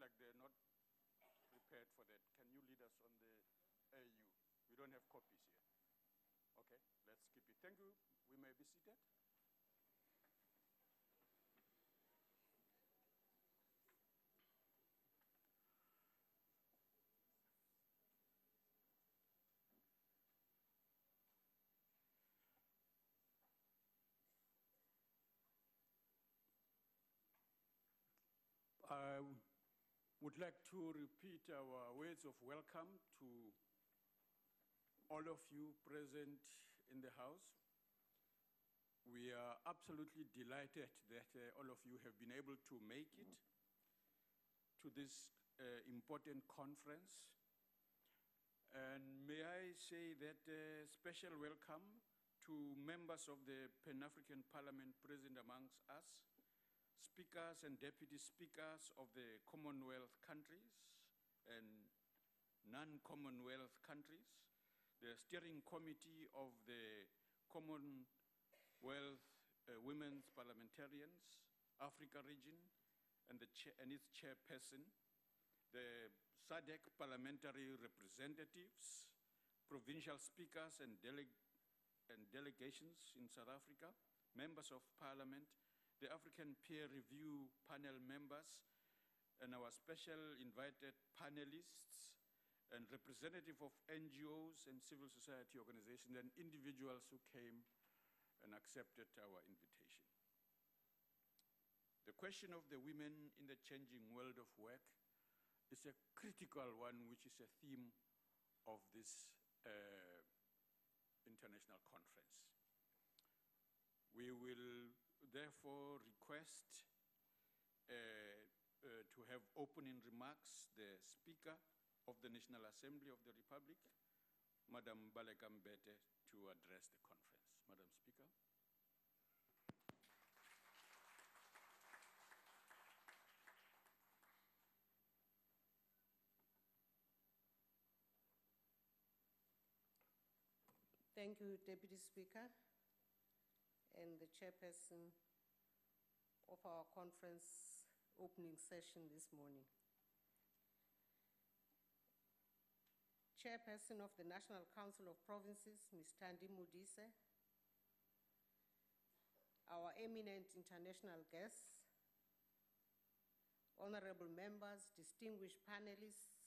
like they're not prepared for that. Can you lead us on the AU? We don't have copies here. Okay, let's keep it. Thank you. We may be seated. I would like to repeat our words of welcome to all of you present in the House. We are absolutely delighted that all of you have been able to make it to this important conference. And may I say that special welcome to members of the Pan-African Parliament present amongst us, speakers and deputy speakers of the Commonwealth countries and non-Commonwealth countries, the steering committee of the Commonwealth Women's Parliamentarians, Africa region, and its chairperson, the SADC parliamentary representatives, provincial speakers and delegations in South Africa, members of parliament, the African peer review panel members, and our special invited panelists, and representatives of NGOs and civil society organizations, and individuals who came and accepted our invitation. The question of the women in the changing world of work is a critical one, which is a theme of this international conference. We will therefore request to have opening remarks the Speaker of the National Assembly of the Republic, Madam Baleka Mbete, to address the conference. Madam Speaker. Thank you, Deputy Speaker, and the chairperson of our conference opening session this morning. Chairperson of the National Council of Provinces, Ms. Thandi Modise, our eminent international guests, honorable members, distinguished panelists,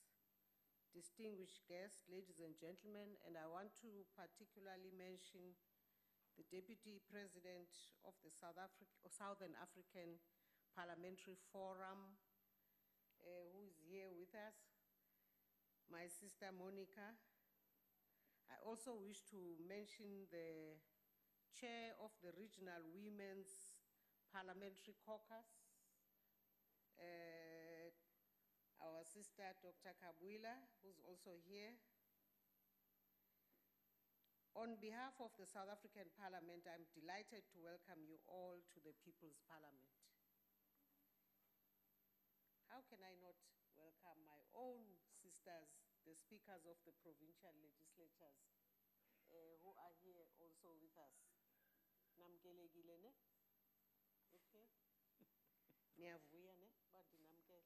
distinguished guests, ladies and gentlemen, and I want to particularly mention the Deputy President of the Southern African Parliamentary Forum, who is here with us, my sister Monica. I also wish to mention the chair of the Regional Women's Parliamentary Caucus, our sister Dr. Kabwila, who's also here. On behalf of the South African Parliament, I'm delighted to welcome you all to the People's Parliament. How can I not welcome my own sisters, the speakers of the provincial legislatures, who are here also with us? Namkelekile ne? Okay. Niyavuya ne? Bantu namkele.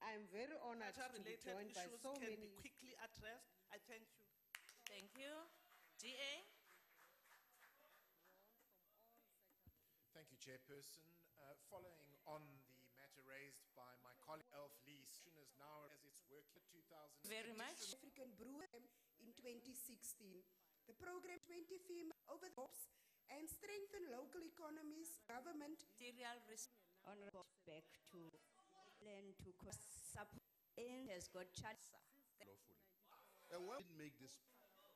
I'm very honored to be joined by so many. Can be quickly addressed. I thank you. Thank you. DA. Thank you, Chairperson. Following on the matter raised by my colleague Elf Lee, is now as its work in 2000. Very much. African Brewer in 2016. The program 20 female over the tops and strengthen local economies, government. Honorable back to learn to support and has got charts. Lawfully. And when we make this,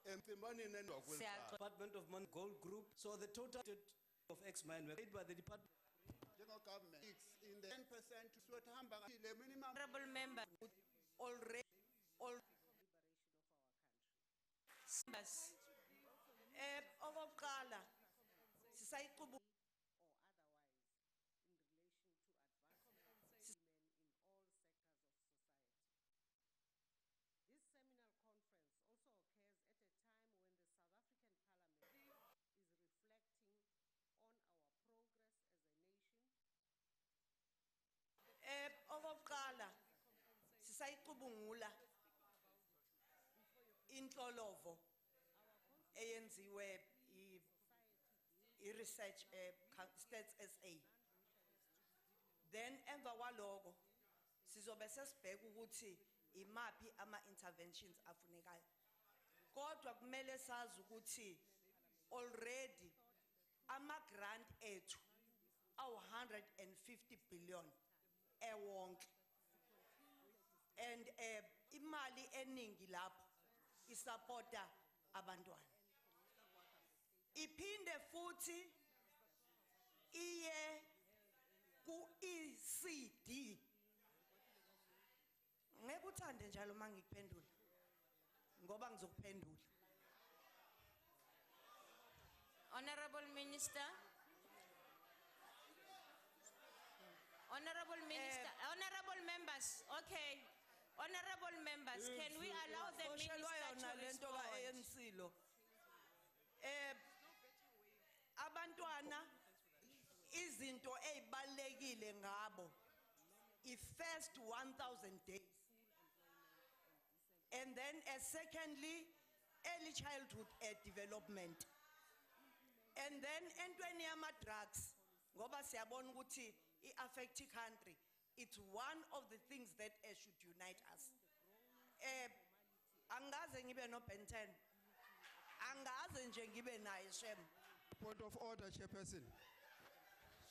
and the money in the Department of Money Gold Group, so the total of X-Mine were paid by the department. General government in the 10% to sweat hamburger, the minimum. Honorable member, already all Liberation of our country. members. Or otherwise, in relation to advancement of women in all sectors of society. This seminal conference also occurs at a time when the South African Parliament is reflecting on our progress as a nation sayicubungula inhlolovo eyenziwe i-research Stats SA. Then emva kwaloko sizobe sesibheka ukuthi imapi ama-interventions afunekayo. Kodwa kumele sazi ukuthi already ama-grant ethu awu-150 billion ewonke. And imali eningi lapho isupporta abantwana. Iphinde futhi iye ku-ECD. Ngeke uthande njalo mangikuphendula ngoba ngizokuphendula. Honorable Minister. Honorable Minister, honorable members, okay. Honorable members, can we allow the minister to respond? Abantwana izinto ezibalekile ngabo i-first 1,000 days. And then secondly, early childhood development. And then entweni yama drugs ngoba siyabona ukuthi i-affect country. It's one of the things that should unite us. Angaze ngibe no benten. Angaze nje ngibe naye shem. Point of order, Chairperson.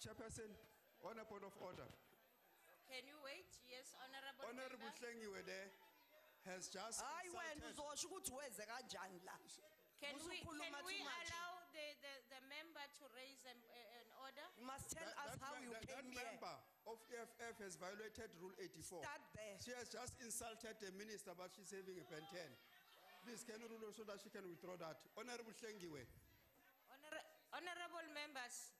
Chairperson, on a point of order. Can you wait? Yes, honorable Honorable member. Hlengiwe there has just Hayi wena insulted. uzosho ukuthi weze kanjani la. Can we Usukhuluma too much. allow the member to raise an order? You must tell us how you that came here. member of EFF has violated Rule 84. Start there. She has just insulted the minister, but she's having a pen 10. Please, can you rule so that she can withdraw that? Honorable Hlengiwe. Honorable members,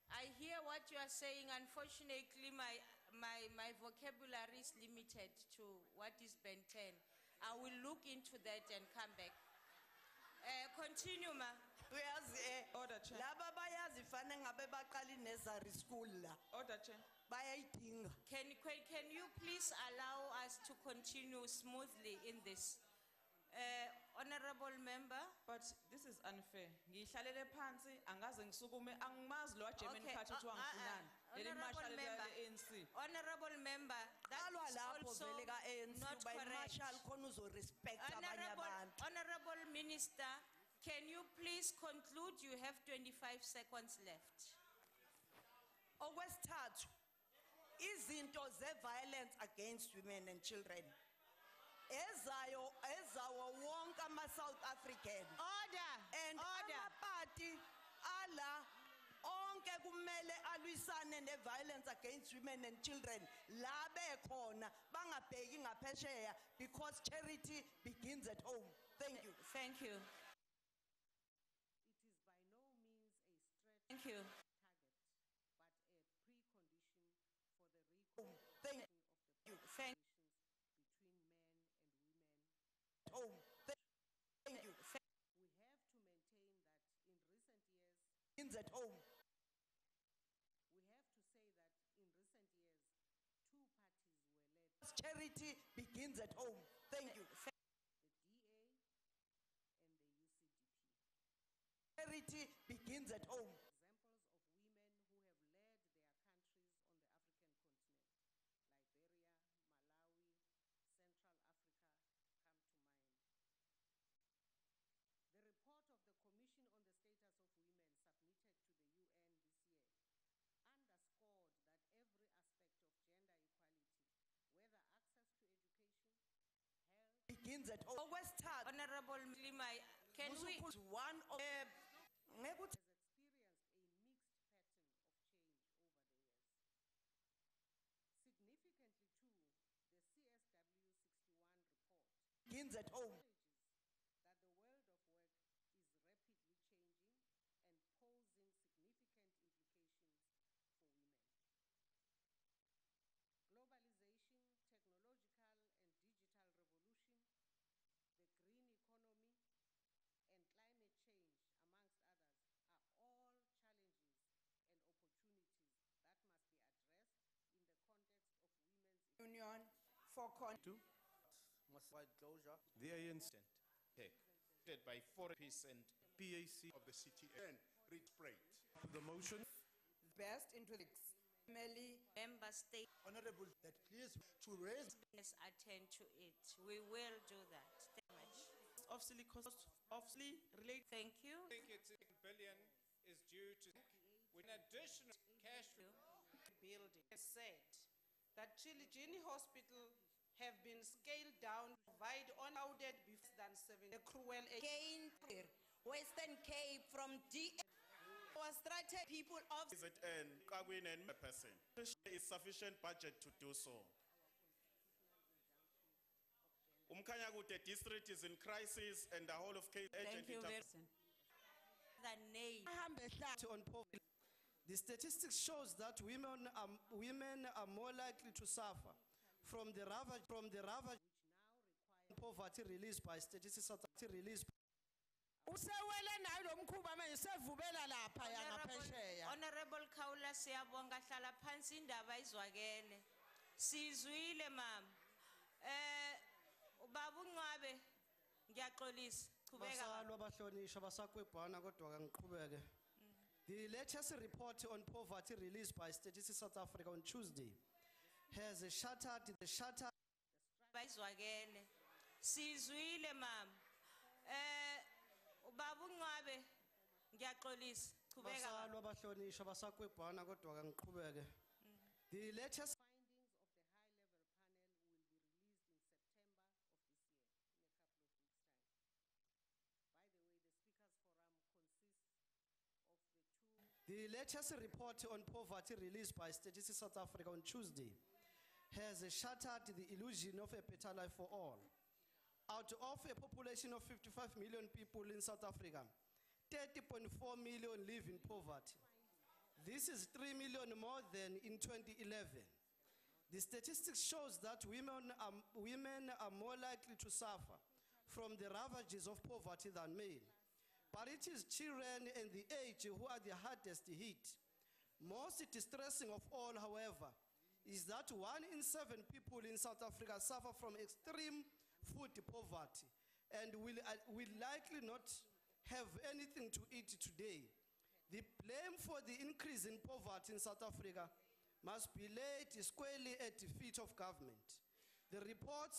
I hear what you are saying. Unfortunately, my vocabulary is limited to what is Ben 10. I will look into that and come back. Continue, ma. Order, Chair. Laba bayazifana ngabe baqala i-nursery school la. Order, Chair. Bayayidinga. Can you please allow us to continue smoothly in this? Honorable member. But this is unfair. Ngihlalele phansi angaze ngisukume angimazi lo German Okay, party kuthiwa ngifunani. Leli honorable marshal member. le-ANC. Honorable member, that Alwa is lapho also vele ka-ANC not uba correct. i-marshal khona uzorespect abanye abantu. Honorable Minister, can you please conclude? You have 25 seconds left. Okwesithathu, izinto ze-violence against women and children. Ezawo wonke ama-South African. Order. And amapati ala onke kumele alwisane ne-violence against women and children. La bekhona bangabheki ngaphesheya because charity begins at home. Thank you. Thank you. It is by no means a stretch Thank you. target, but a precondition for the Thank you. reconstruction of the Thank populations you. between men and women. Begins at home. We have to maintain that in recent years, two parties were led. Charity begins at home. Thank you. The DA and the UCDP. Charity begins at home. Begins at home. Honorable Lima, can we? One of Has experienced a mixed pattern of change over the years. Significantly too, the CSW 61 report begins at home. that the world of work is rapidly changing and posing significant implications for women. Globalization, technological and digital revolution, the green economy, and climate change, amongst others, are all challenges and opportunities that must be addressed in the context of women's Union for Wide closure. The ANC led by 4% PAC Of the city and read straight. the motion. Best into the family. Member state Honorable, that please to raise must attend to it. We will do that. Thank you much. Obviously related. Thank you. I think it's 1 billion is due to, with an additional cash. Building has said that Chilijini Hospital have been scaled down to provide unaudit than 7 a cruel Gain Western Cape from was threatened people of ZN, Kagwin and person. There is sufficient budget to do so. Umkanyagute district is in crisis and the whole of Cape Thank you very agent. much. The name. On poverty. The statistics shows that women are more likely to suffer from the ravage poverty released by statistics released. Honorable Kaula siyabonga hlala phansi indaba izwakele. Sizwile mama. Ubaba uNcwabe ngiyaxolisa. Qhubeka baba. Basalwa bahlonishwa basakwebhana kodwa kangiqhubeke. The latest report on poverty released by Statistics South Africa on Tuesday has shattered Bayizwakele. Sizwile mama. Ubaba uNcwabe ngiyaxolisa. Qhubeka baba. basalwa bahlonishwa basakwebhana kodwa kangiqhubeke. The latest The latest report on poverty released by Statistics South Africa on Tuesday has shattered the illusion of a better life for all. Out of a population of 55 million people in South Africa, 30.4 million live in poverty. This is 3 million more than in 2011. The statistics shows that women are more likely to suffer from the ravages of poverty than men. But it is children and the aged who are the hardest hit. Most distressing of all, however, is that 1 in 7 people in South Africa suffer from extreme food poverty and will likely not have anything to eat today. The blame for the increase in poverty in South Africa must be laid squarely at the feet of government. The report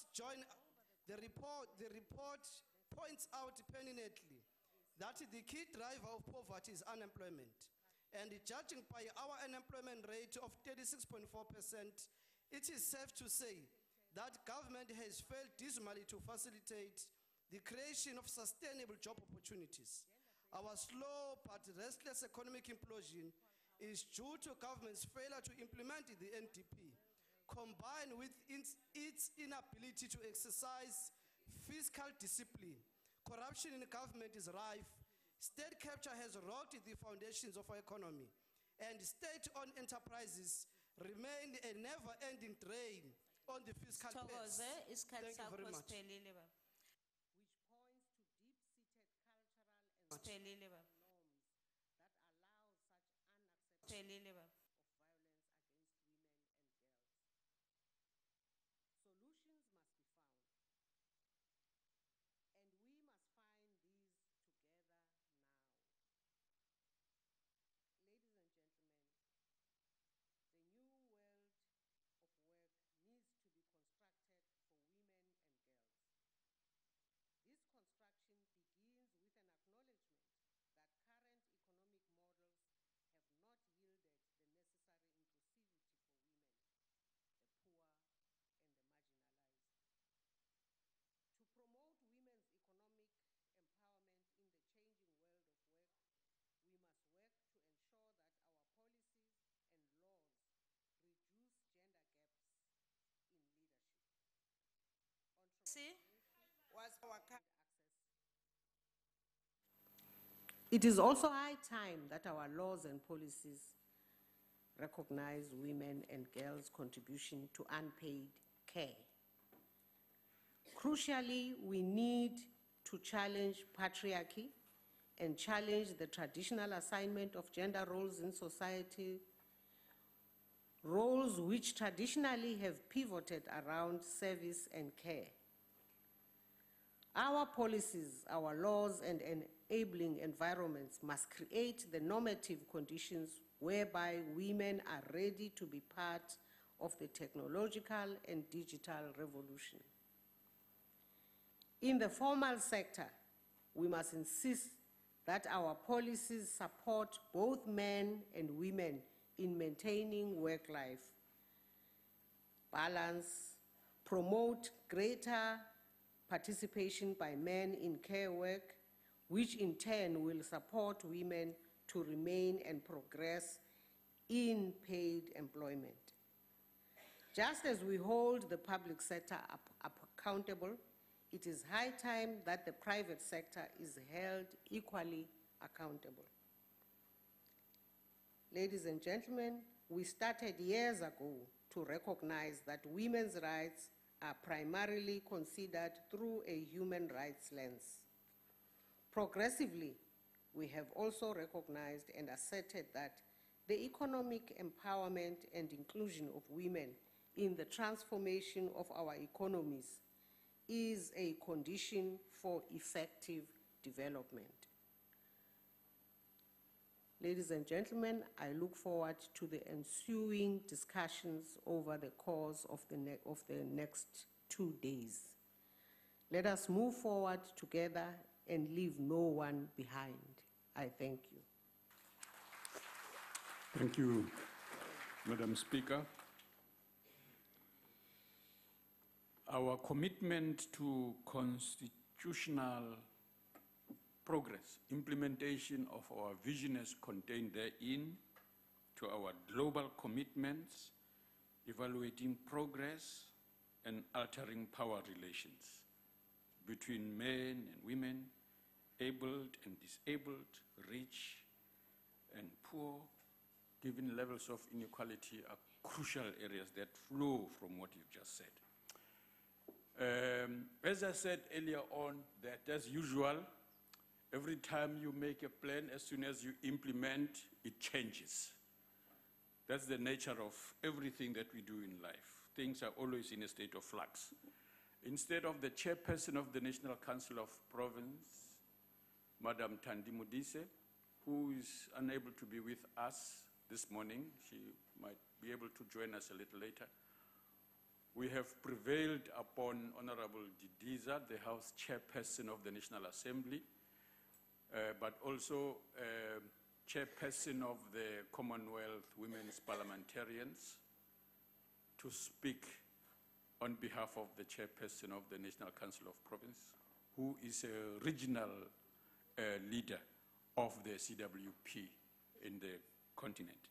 points out pertinently that the key driver of poverty is unemployment. And judging by our unemployment rate of 36.4%, it is safe to say that government has failed dismally to facilitate the creation of sustainable job opportunities. Our slow but restless economic implosion is due to government's failure to implement the NDP, combined with its inability to exercise fiscal discipline. Corruption in government is rife. State capture has rocked the foundations of our economy, and state-owned enterprises remain a never-ending drain on the fiscal purse. Thank you very much. Pelile baba. Pelile baba. It is also high time that our laws and policies recognize women and girls' contribution to unpaid care. Crucially, we need to challenge patriarchy and challenge the traditional assignment of gender roles in society, roles which traditionally have pivoted around service and care. Our policies, our laws, and enabling environments must create the normative conditions whereby women are ready to be part of the technological and digital revolution. In the formal sector, we must insist that our policies support both men and women in maintaining work-life balance, promote greater participation by men in care work, which in turn will support women to remain and progress in paid employment. Just as we hold the public sector accountable, it is high time that the private sector is held equally accountable. Ladies and gentlemen, we started years ago to recognize that women's rights are primarily considered through a human rights lens. Progressively, we have also recognized and asserted that the economic empowerment and inclusion of women in the transformation of our economies is a condition for effective development. Ladies and gentlemen, I look forward to the ensuing discussions over the course of the next 2 days. Let us move forward together and leave no one behind. I thank you. Thank you, Madam Speaker. Our commitment to constitutional progress, implementation of our vision is contained therein, to our global commitments, evaluating progress, and altering power relations between men and women, abled and disabled, rich and poor, given levels of inequality are crucial areas that flow from what you've just said. As I said earlier on, that as usual, every time you make a plan, as soon as you implement, it changes. That's the nature of everything that we do in life. Things are always in a state of flux. Instead of the chairperson of the National Council of Province, Madam Thandi Modise, who is unable to be with us this morning, she might be able to join us a little later. We have prevailed upon Honorable Didiza, the House Chairperson of the National Assembly, but also Chairperson of the Commonwealth Women's Parliamentarians, to speak on behalf of the Chairperson of the National Council of Province, who is a regional leader of the CWP in the continent.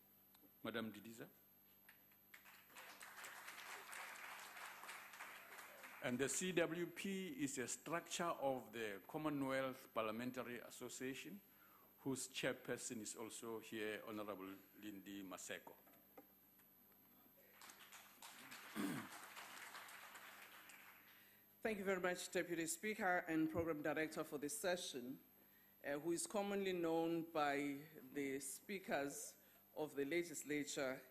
Madam Didiza. And the CWP is a structure of the Commonwealth Parliamentary Association, whose chairperson is also here, Honorable Lindy Maseko. Thank you very much, Deputy Speaker and Program Director for this session, who is commonly known by the speakers of the legislature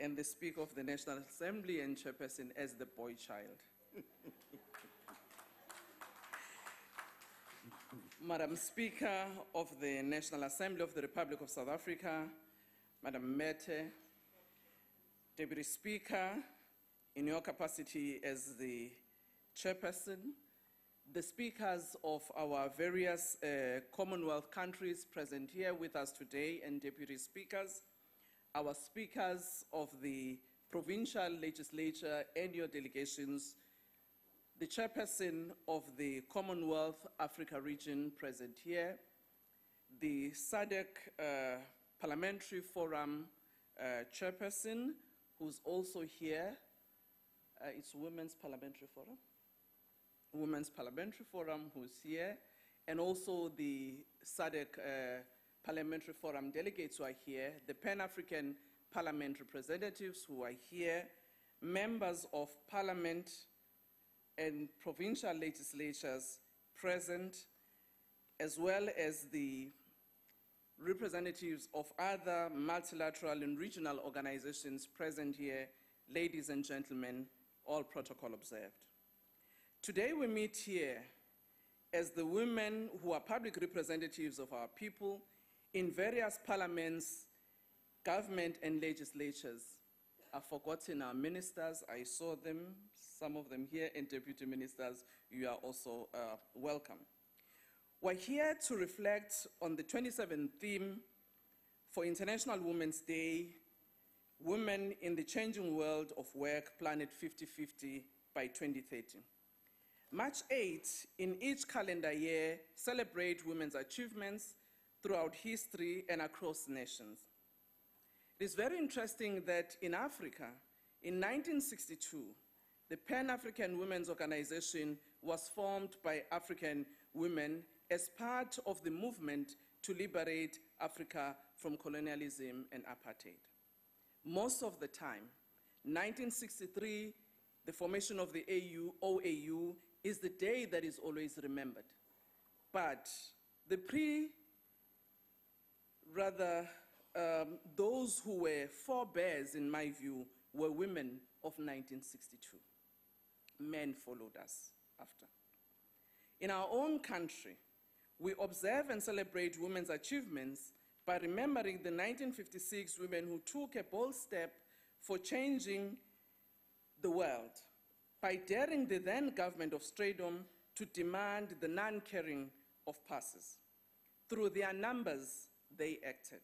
and the Speaker of the National Assembly and Chairperson as the boy child. Madam Speaker of the National Assembly of the Republic of South Africa, Madam Mete, Deputy Speaker, in your capacity as the Chairperson, the speakers of our various Commonwealth countries present here with us today, and Deputy Speakers, our speakers of the provincial legislature and your delegations, the Chairperson of the Commonwealth Africa region present here, the SADC Parliamentary Forum Chairperson, who's also here. It's Women's Parliamentary Forum. Women's Parliamentary Forum, who's here, and also the SADC Parliamentary Forum delegates who are here, the Pan-African Parliament representatives who are here, members of Parliament and provincial legislatures present, as well as the representatives of other multilateral and regional organizations present here, ladies and gentlemen, all protocol observed. Today we meet here as the women who are public representatives of our people in various parliaments, government and legislatures. I've forgotten our ministers, I saw them, some of them here, and deputy ministers, you are also welcome. We're here to reflect on the 27th theme for International Women's Day, Women in the Changing World of Work, Planet 50/50 by 2030. March 8 in each calendar year celebrate women's achievements throughout history and across nations. It is very interesting that in Africa, in 1962, the Pan-African Women's Organization was formed by African women as part of the movement to liberate Africa from colonialism and apartheid. Most of the time, 1963, the formation of the OAU is the day that is always remembered. But the those who were forebears, in my view, were women of 1962. Men followed us after. In our own country, we observe and celebrate women's achievements by remembering the 1956 women who took a bold step for changing the world by daring the then government of Straydom to demand the non-carrying of passes. Through their numbers, they acted.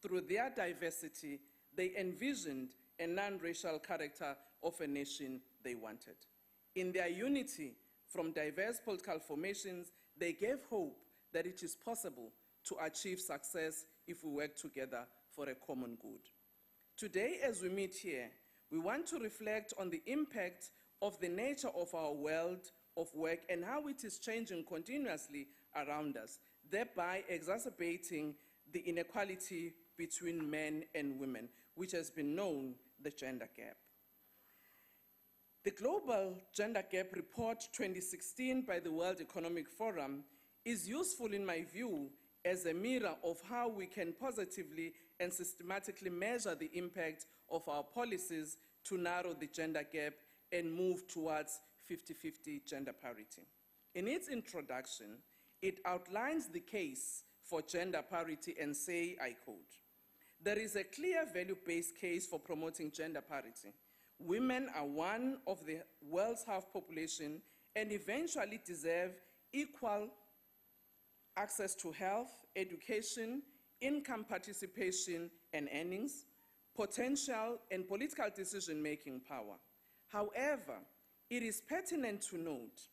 Through their diversity, they envisioned a non-racial character of a nation they wanted. In their unity from diverse political formations, they gave hope that it is possible to achieve success if we work together for a common good. Today, as we meet here, we want to reflect on the impact of the nature of our world of work and how it is changing continuously around us, thereby exacerbating the inequality between men and women, which has been known the gender gap. The Global Gender Gap Report 2016 by the World Economic Forum is useful in my view as a mirror of how we can positively and systematically measure the impact of our policies to narrow the gender gap and move towards 50-50 gender parity. In its introduction, it outlines the case for gender parity and say, I quote, "There is a clear value-based case for promoting gender parity. Women are one of the world's half population and eventually deserve equal access to health, education, income participation and earnings, potential and political decision-making power. However, it is pertinent to note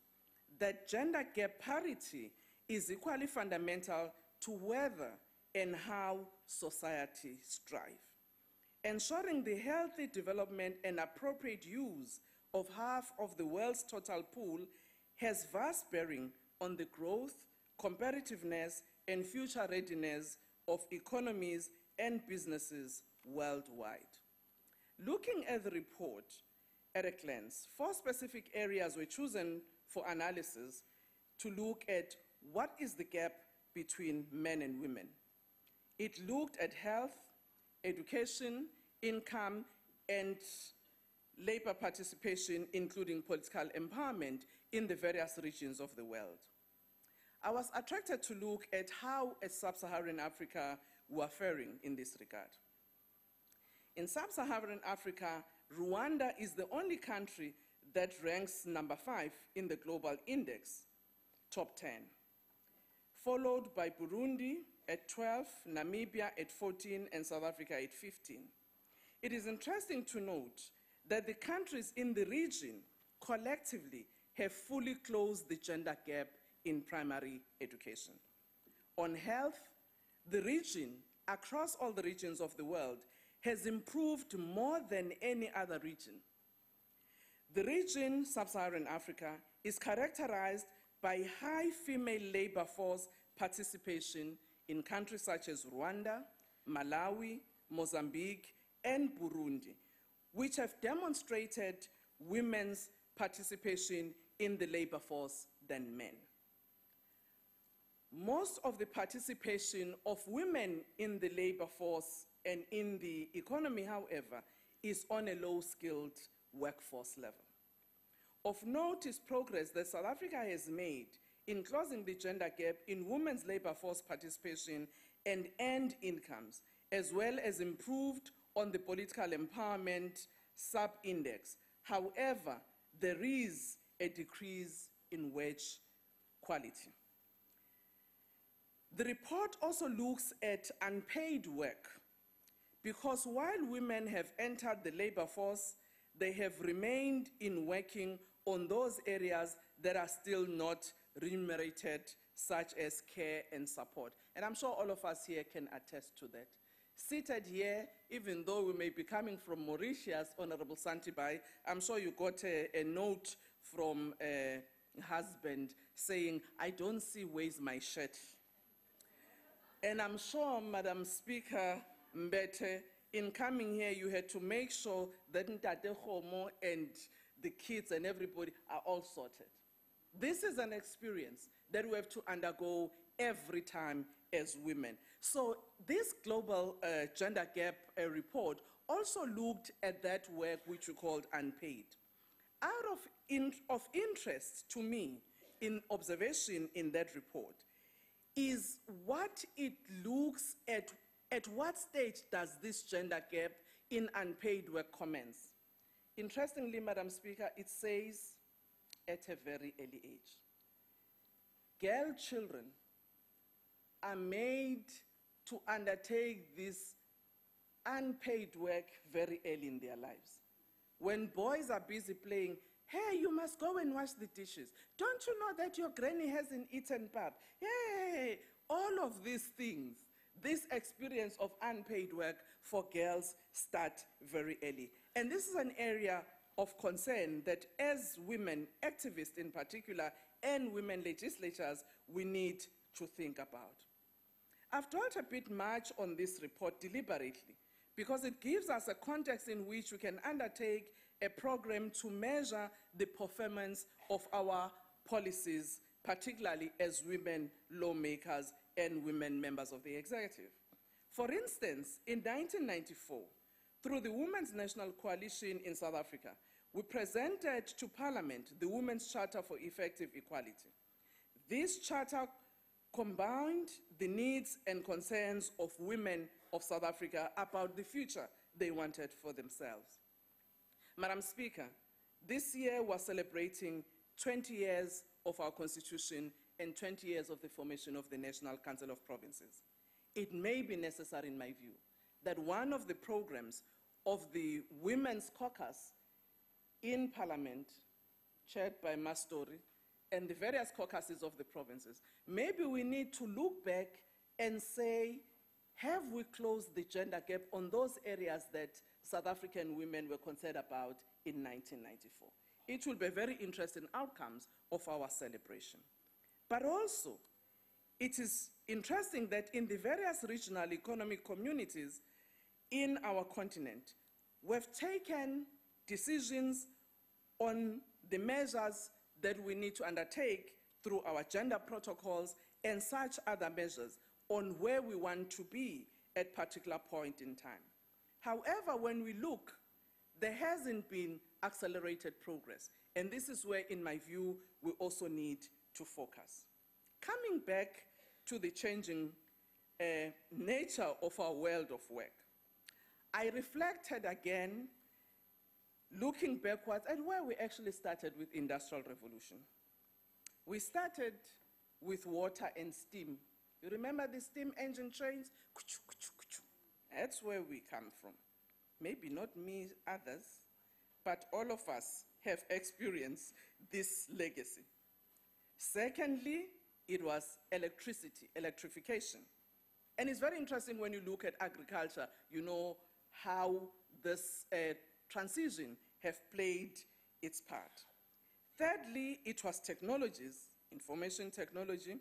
that gender gap parity is equally fundamental to whether and how societies thrive. Ensuring the healthy development and appropriate use of half of the world's total pool has vast bearing on the growth, competitiveness, and future readiness of economies and businesses worldwide." Looking at the report at a glance, 4 specific areas were chosen for analysis to look at what is the gap between men and women. It looked at health, education, income, and labor participation, including political empowerment in the various regions of the world. I was attracted to look at how sub-Saharan Africa were faring in this regard. In sub-Saharan Africa, Rwanda is the only country that ranks number 5 in the global index, top 10, followed by Burundi at 12, Namibia at 14, and South Africa at 15. It is interesting to note that the countries in the region collectively have fully closed the gender gap in primary education. On health, the region, across all the regions of the world, has improved more than any other region. The region, sub-Saharan Africa, is characterized by high female labor force participation in countries such as Rwanda, Malawi, Mozambique, and Burundi, which have demonstrated women's participation in the labor force than men. most of the participation of women in the labor force and in the economy, however, is on a low-skilled workforce level. Of note is progress that South Africa has made in closing the gender gap in women's labor force participation and earned incomes, as well as improved on the political empowerment sub-index. However, there is a decrease in wage quality. The report also looks at unpaid work, because while women have entered the labor force, they have remained in working on those areas that are still not remunerated, such as care and support. And I'm sure all of us here can attest to that. Seated here, even though we may be coming from Mauritius, Honorable Santibai, I'm sure you got a note from a husband saying, I don't see where's my shirt. And I'm sure, Madam Speaker Mbete, in coming here, you had to make sure that Ntate Khomo and the kids and everybody are all sorted. This is an experience that we have to undergo every time as women. So this global gender gap report also looked at that work which we called unpaid. Out of interest to me in observation in that report is what it looks at what stage does this gender gap in unpaid work commence? Interestingly, Madam Speaker, it says at a very early age. Girl children are made to undertake this unpaid work very early in their lives. When boys are busy playing, hey, you must go and wash the dishes. Don't you know that your granny hasn't eaten pap? Hey, all of these things, this experience of unpaid work for girls start very early. And this is an area of concern that as women, activists in particular, and women legislators, we need to think about. I've dwelt a bit much on this report deliberately because it gives us a context in which we can undertake a program to measure the performance of our policies, particularly as women lawmakers and women members of the executive. For instance, in 1994, through the Women's National Coalition in South Africa, we presented to Parliament the Women's Charter for Effective Equality. This charter combined the needs and concerns of women of South Africa about the future they wanted for themselves. Madam Speaker, this year we're celebrating 20 years of our Constitution and 20 years of the formation of the National Council of Provinces. It may be necessary, in my view, that one of the programs of the Women's Caucus in Parliament, chaired by Mastori, and the various caucuses of the provinces, maybe we need to look back and say, have we closed the gender gap on those areas that South African women were concerned about in 1994? It will be very interesting outcomes of our celebration. But also, it is interesting that in the various regional economic communities in our continent, we've taken decisions on the measures that we need to undertake through our gender protocols and such other measures on where we want to be at a particular point in time. However, when we look, there hasn't been accelerated progress. And this is where, in my view, we also need to focus. Coming back to the changing nature of our world of work, I reflected again, looking backwards at where we actually started with Industrial Revolution. We started with water and steam. You remember the steam engine trains? That's where we come from. Maybe not me, others, but all of us have experienced this legacy. Secondly, it was electricity, electrification. And it's very interesting when you look at agriculture, you know how this transition have played its part. Thirdly, it was technologies, information technology.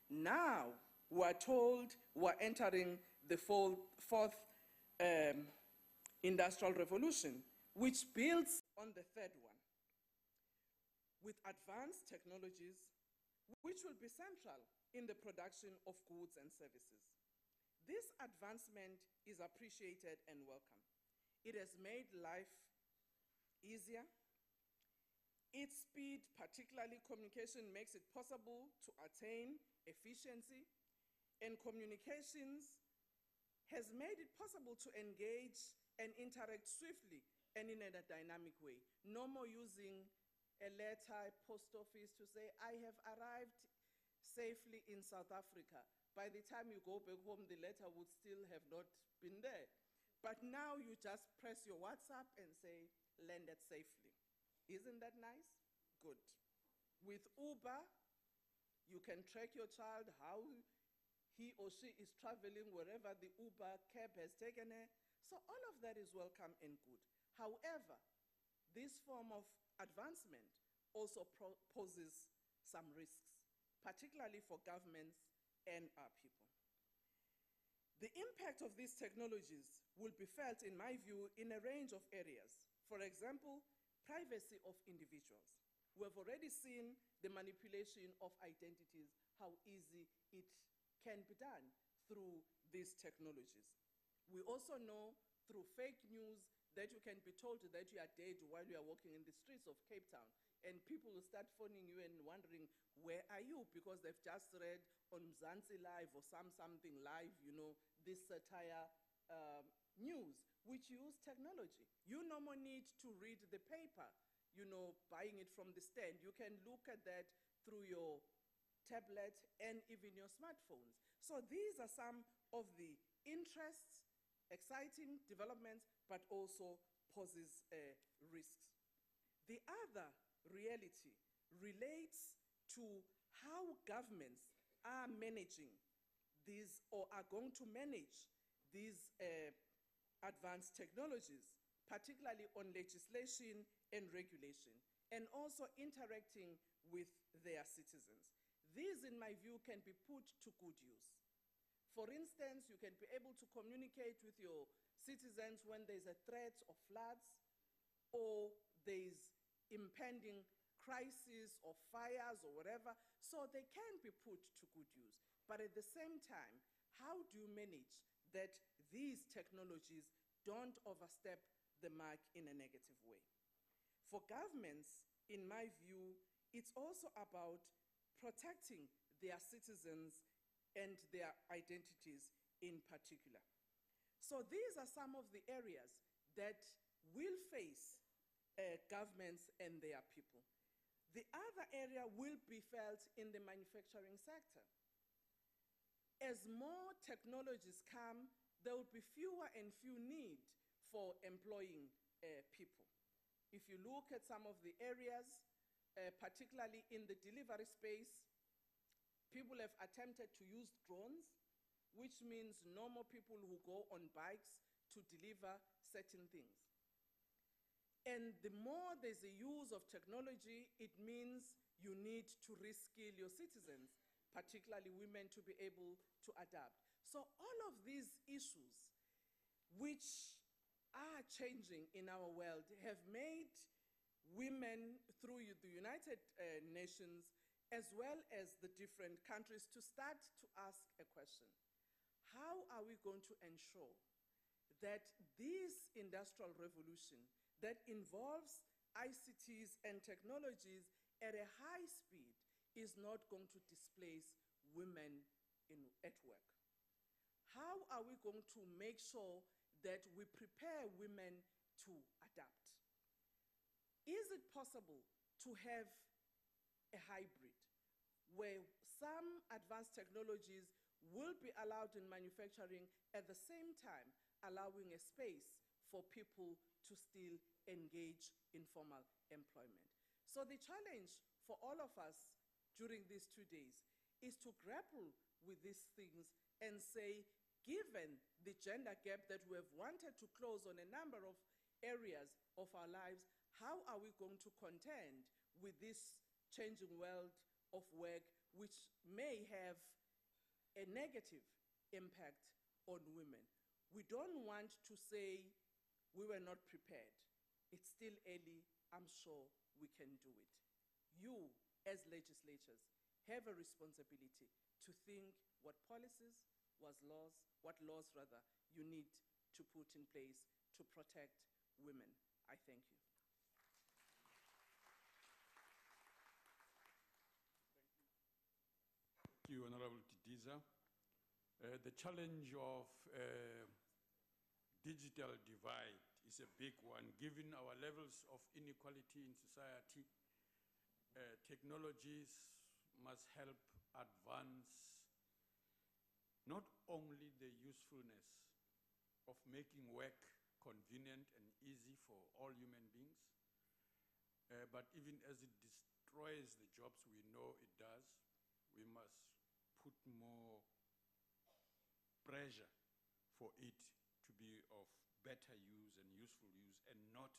Now, we're told we're entering the fourth industrial revolution, which builds on the third one. With advanced technologies, which will be central in the production of goods and services. This advancement is appreciated and welcome. It has made life easier. Its speed, particularly communication, makes it possible to attain efficiency, and communications has made it possible to engage and interact swiftly and in a dynamic way. No more using a letter, post office to say, I have arrived safely in South Africa. By the time you go back home, the letter would still have not been there. But now you just press your WhatsApp and say, landed safely. Isn't that nice? Good. With Uber, you can track your child, how he or she is traveling wherever the Uber cab has taken her. So all of that is welcome and good. However, this form of advancement also poses some risks, particularly for governments and our people. The impact of these technologies will be felt, in my view, in a range of areas. For example, privacy of individuals. We have already seen the manipulation of identities, how easy it can be done through these technologies. We also know through fake news that you can be told that you are dead while you are walking in the streets of Cape Town, and people will start phoning you and wondering, where are you? Because they've just read on Mzansi Live or something live, you know, this satire news, which use technology. You no more need to read the paper, you know, buying it from the stand. You can look at that through your tablet and even your smartphones. So these are some of the interests, exciting developments, but also poses risks. The other reality relates to how governments are managing these, or are going to manage these advanced technologies, particularly on legislation and regulation, and also interacting with their citizens. These, in my view, can be put to good use. For instance, you can be able to communicate with your citizens when there's a threat of floods, or there's impending crisis or fires or whatever, so they can be put to good use. But at the same time, how do you manage that these technologies don't overstep the mark in a negative way? For governments, in my view, it's also about protecting their citizens and their identities in particular. So these are some of the areas that will face governments and their people. The other area will be felt in the manufacturing sector. As more technologies come, there will be fewer and few need for employing people. If you look at some of the areas, particularly in the delivery space, people have attempted to use drones, which means no more people who go on bikes to deliver certain things. And the more there's a use of technology, it means you need to reskill your citizens, particularly women, to be able to adapt. So all of these issues, which are changing in our world, have made women through the United Nations, as well as the different countries, to start to ask a question. How are we going to ensure that this industrial revolution that involves ICTs and technologies at a high speed is not going to displace women at work? How are we going to make sure that we prepare women to adapt? Is it possible to have a hybrid where some advanced technologies will be allowed in manufacturing, at the same time allowing a space for people to still engage in formal employment? So the challenge for all of us during these 2 days is to grapple with these things and say, given the gender gap that we have wanted to close on a number of areas of our lives, how are we going to contend with this changing world of work, which may have a negative impact on women? We don't want to say we were not prepared. It's still early. I'm sure we can do it. You, as legislators, have a responsibility to think what policies, what laws rather, you need to put in place to protect women. I thank you. Thank you, Honorable Tidiza. The challenge of digital divide is a big one, given our levels of inequality in society. Technologies must help advance not only the usefulness of making work convenient and easy for all human beings, but even as it destroys the jobs we know it does, we must put more pressure for it to be of better use and useful use, and not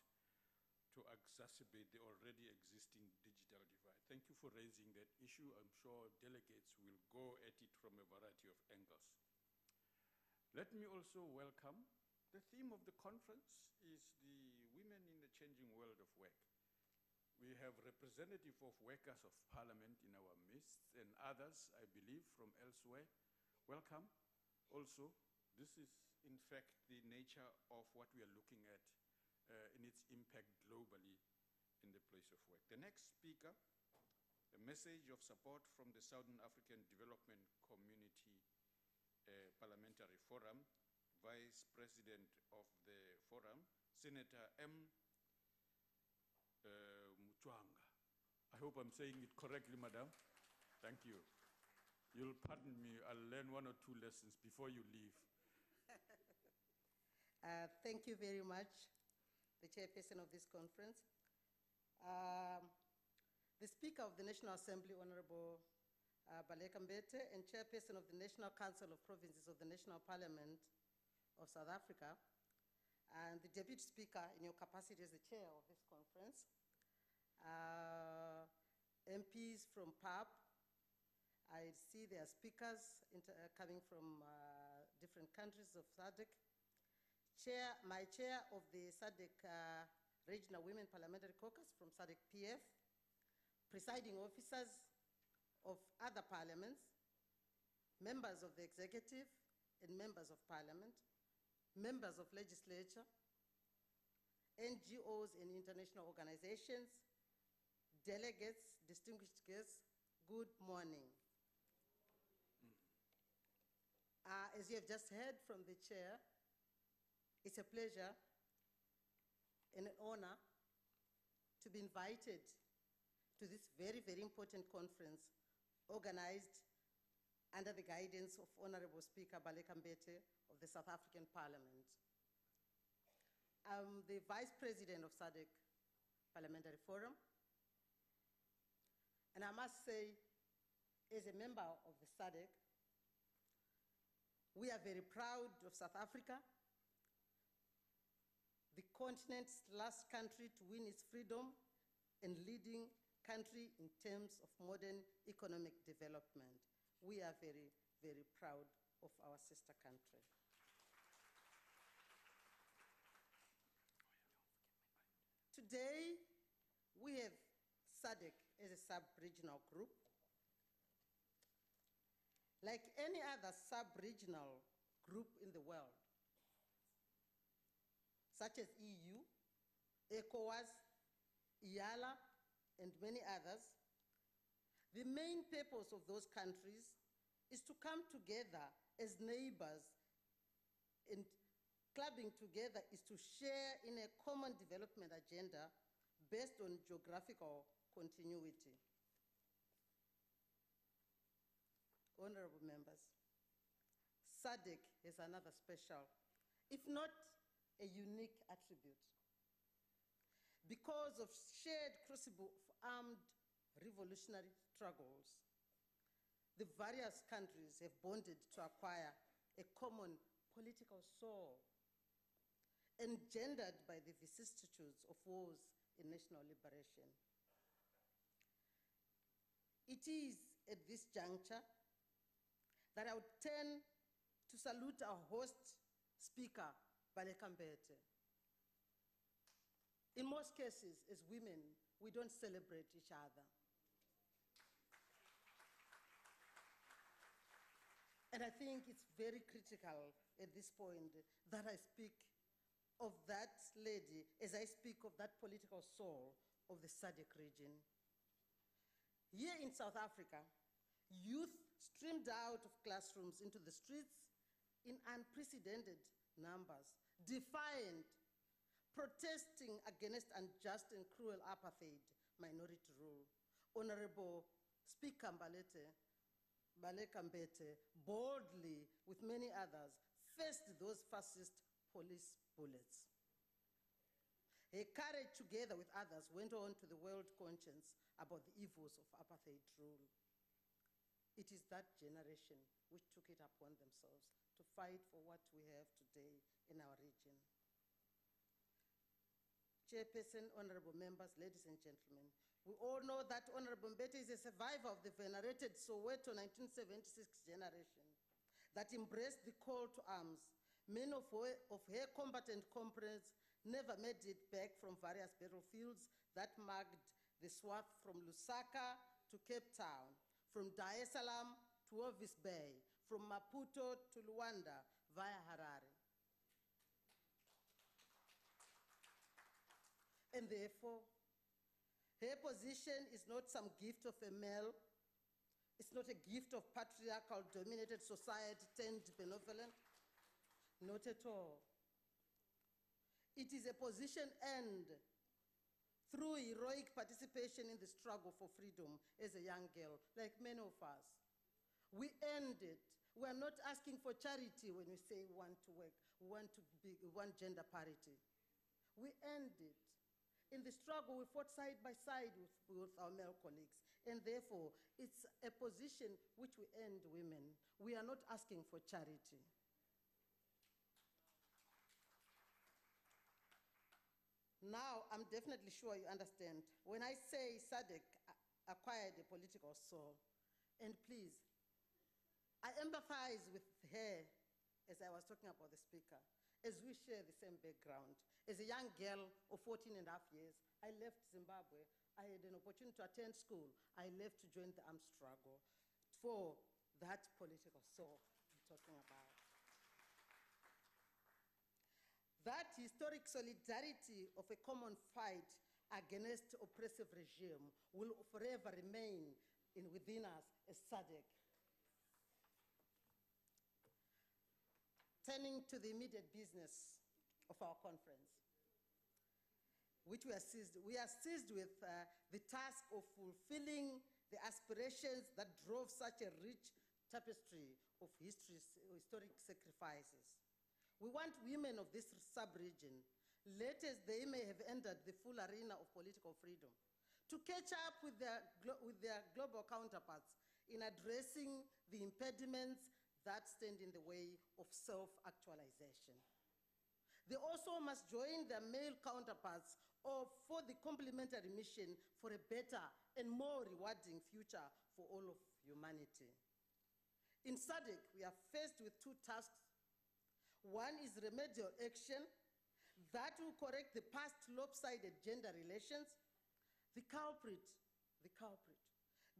to exacerbate the already existing digital divide. Thank you for raising that issue. I'm sure delegates will go at it from a variety of angles. Let me also welcome, the theme of the conference is the Women in the Changing World of Work. We have representative of workers of parliament in our midst and others, I believe, from elsewhere. Welcome. Also, this is in fact the nature of what we are looking at in its impact globally in the place of work. The next speaker, a message of support from the Southern African Development Community Parliamentary Forum, Vice President of the Forum, Senator M. Muchwanga. I hope I'm saying it correctly, Madam. Thank you. You'll pardon me, I'll learn one or two lessons before you leave. Thank you very much, the chairperson of this conference. The Speaker of the National Assembly, Honorable Baleka Mbete, and chairperson of the National Council of Provinces of the National Parliament of South Africa, and the Deputy Speaker in your capacity as the chair of this conference, MPs from PAP. I see there are speakers coming from different countries of SADC. My chair of the SADC Regional Women Parliamentary Caucus from SADC PF, presiding officers of other parliaments, members of the executive and members of parliament, members of legislature, NGOs and international organizations, delegates, distinguished guests, good morning. As you have just heard from the chair, it's a pleasure and an honor to be invited to this very, very important conference organized under the guidance of Honorable Speaker Baleka Mbete of the South African Parliament. I'm the Vice President of SADC Parliamentary Forum, and I must say, as a member of the SADC, we are very proud of South Africa, the continent's last country to win its freedom and leading country in terms of modern economic development. We are very, very proud of our sister country. Today, we have SADC as a sub-regional group. Like any other sub-regional group in the world, such as EU, ECOWAS, IALA, and many others, the main purpose of those countries is to come together as neighbors, and clubbing together is to share in a common development agenda based on geographical continuity. Honorable members, SADC has another special, if not a unique attribute. Because of shared crucible of armed revolutionary struggles, the various countries have bonded to acquire a common political soul, engendered by the vicissitudes of wars in national liberation. It is at this juncture that I would turn to salute our host speaker, Baleka Mbete. In most cases, as women, we don't celebrate each other. And I think it's very critical at this point that I speak of that lady as I speak of that political soul of the SADC region. Here in South Africa, youth streamed out of classrooms into the streets in unprecedented numbers, defiant, protesting against unjust and cruel apartheid minority rule. Honorable Speaker Baleka Mbete boldly, with many others, faced those fascist police bullets. Her courage, together with others, went on to the world conscience about the evils of apartheid rule. It is that generation which took it upon themselves to fight for what we have today in our region. Chairperson, honorable members, ladies and gentlemen, we all know that Honorable Mbete is a survivor of the venerated Soweto 1976 generation that embraced the call to arms. Many of her combatant comrades never made it back from various battlefields that marked the swath from Lusaka to Cape Town, from Dar es Salaam to Walvis Bay, from Maputo to Luanda via Harare. And therefore, her position is not some gift of a male. It's not a gift of patriarchal dominated society turned benevolent. Not at all. It is a position earned through heroic participation in the struggle for freedom as a young girl, like many of us. We earned it. We are not asking for charity when we say we want to work. We want gender parity. We earned it. In the struggle, we fought side by side with our male colleagues. And therefore, it's a position which we earned women. We are not asking for charity. Now, I'm definitely sure you understand. When I say SADC acquired a political soul, and please, I empathize with her, as I was talking about the speaker, as we share the same background. As a young girl of 14 and a half years, I left Zimbabwe. I had an opportunity to attend school. I left to join the armed struggle for that political soul I'm talking about. That historic solidarity of a common fight against oppressive regime will forever remain within us as SADC. Turning to the immediate business of our conference, which we are seized with the task of fulfilling the aspirations that drove such a rich tapestry of historic sacrifices. We want women of this sub-region, late as they may have entered the full arena of political freedom, to catch up with their global counterparts in addressing the impediments that stand in the way of self-actualization. They also must join their male counterparts for the complementary mission for a better and more rewarding future for all of humanity. In SADC, we are faced with two tasks. One is remedial action that will correct the past lopsided gender relations. The culprit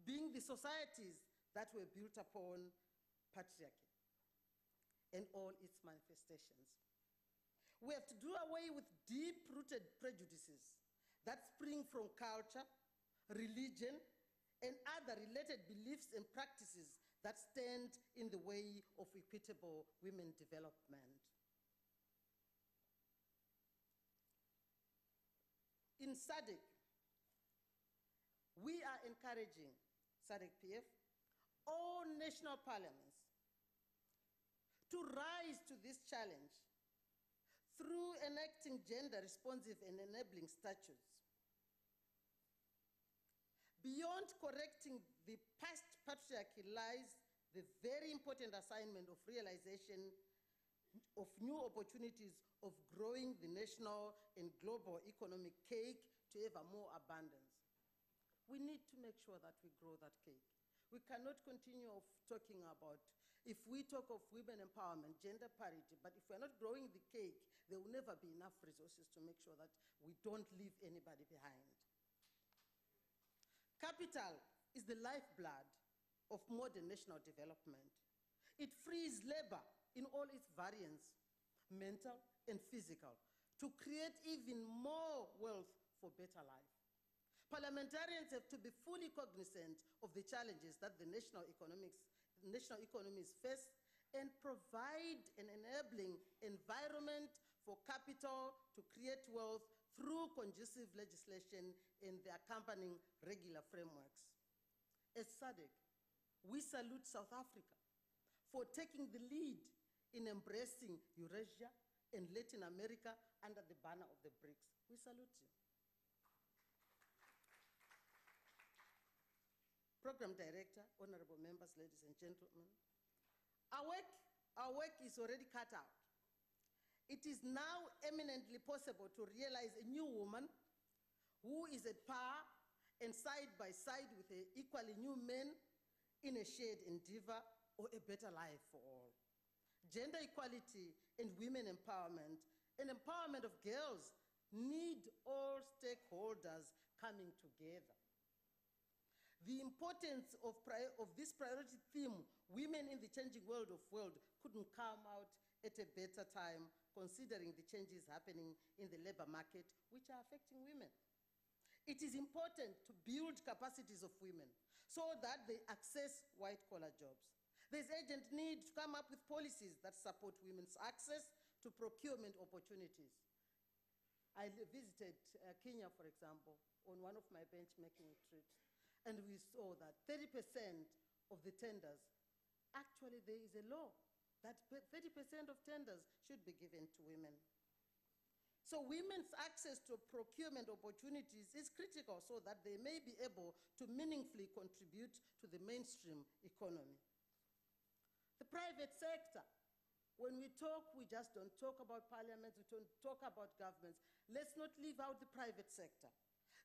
being the societies that were built upon patriarchy and all its manifestations. We have to do away with deep-rooted prejudices that spring from culture, religion, and other related beliefs and practices that stand in the way of equitable women development. In SADC, we are encouraging SADC-PF, all national parliaments, to rise to this challenge through enacting gender-responsive and enabling statutes. Beyond correcting the past patriarchy lies the very important assignment of realization of new opportunities of growing the national and global economic cake to ever more abundance. We need to make sure that we grow that cake. We cannot continue talking about, if we talk of women empowerment, gender parity, but if we're not growing the cake, there will never be enough resources to make sure that we don't leave anybody behind. Capital is the lifeblood of modern national development. It frees labor in all its variants, mental and physical, to create even more wealth for better life. Parliamentarians have to be fully cognizant of the challenges that the national economies face and provide an enabling environment for capital to create wealth through conducive legislation and the accompanying regular frameworks. As SADC, we salute South Africa for taking the lead in embracing Eurasia and Latin America under the banner of the BRICS. We salute you. Program Director, honorable members, ladies and gentlemen, our work is already cut out. It is now eminently possible to realize a new woman who is at par and side by side with an equally new man in a shared endeavor or a better life for all. Gender equality and women empowerment and empowerment of girls need all stakeholders coming together. The importance of this priority theme, women in the changing world of world, couldn't come out at a better time considering the changes happening in the labor market which are affecting women. It is important to build capacities of women so that they access white-collar jobs. There's urgent need to come up with policies that support women's access to procurement opportunities. I visited Kenya, for example, on one of my benchmarking trips, and we saw that 30% of the tenders, actually there is a law that 30% of tenders should be given to women. So women's access to procurement opportunities is critical so that they may be able to meaningfully contribute to the mainstream economy. The private sector, when we talk, we just don't talk about parliaments, we don't talk about governments. Let's not leave out the private sector.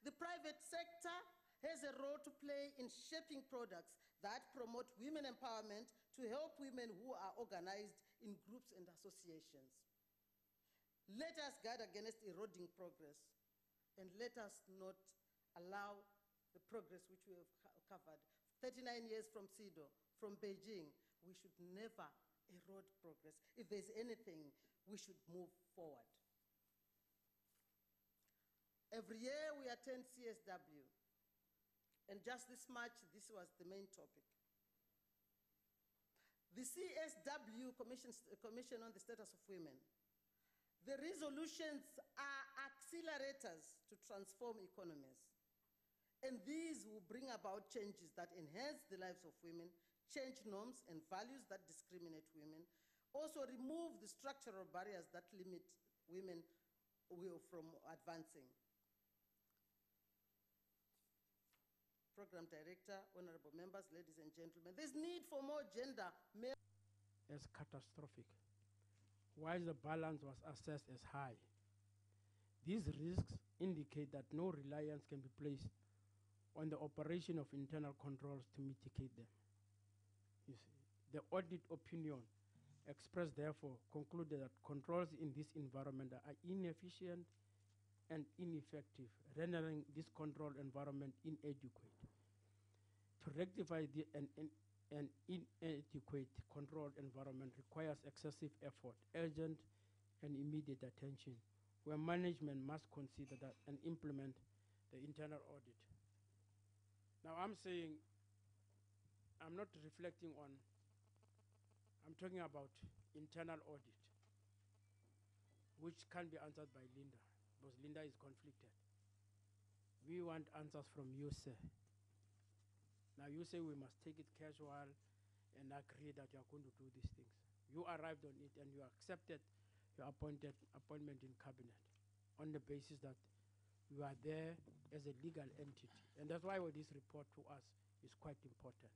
The private sector has a role to play in shaping products that promote women empowerment to help women who are organized in groups and associations. Let us guard against eroding progress, and let us not allow the progress which we have covered. 39 years from CEDAW, from Beijing, we should never erode progress. If there's anything, we should move forward. Every year we attend CSW, and just this March, this was the main topic. The CSW Commission on the Status of Women. The resolutions are accelerators to transform economies. And these will bring about changes that enhance the lives of women, change norms and values that discriminate women, also remove the structural barriers that limit women from advancing. Program Director, honorable members, ladies and gentlemen, there's need for more gender male as catastrophic, while the balance was assessed as high. These risks indicate that no reliance can be placed on the operation of internal controls to mitigate them. You see, the audit opinion expressed therefore concluded that controls in this environment are inefficient and ineffective, rendering this control environment inadequate. To rectify an inadequate control environment requires excessive effort, urgent and immediate attention, where management must consider that and implement the internal audit. Now I'm saying, I'm not reflecting on, I'm talking about internal audit, which can be answered by Linda, because Linda is conflicted. We want answers from you, sir. Now you say we must take it casual and agree that you are going to do these things. You arrived on it and you accepted your appointment in cabinet on the basis that you are there as a legal entity. And that's why this report to us is quite important.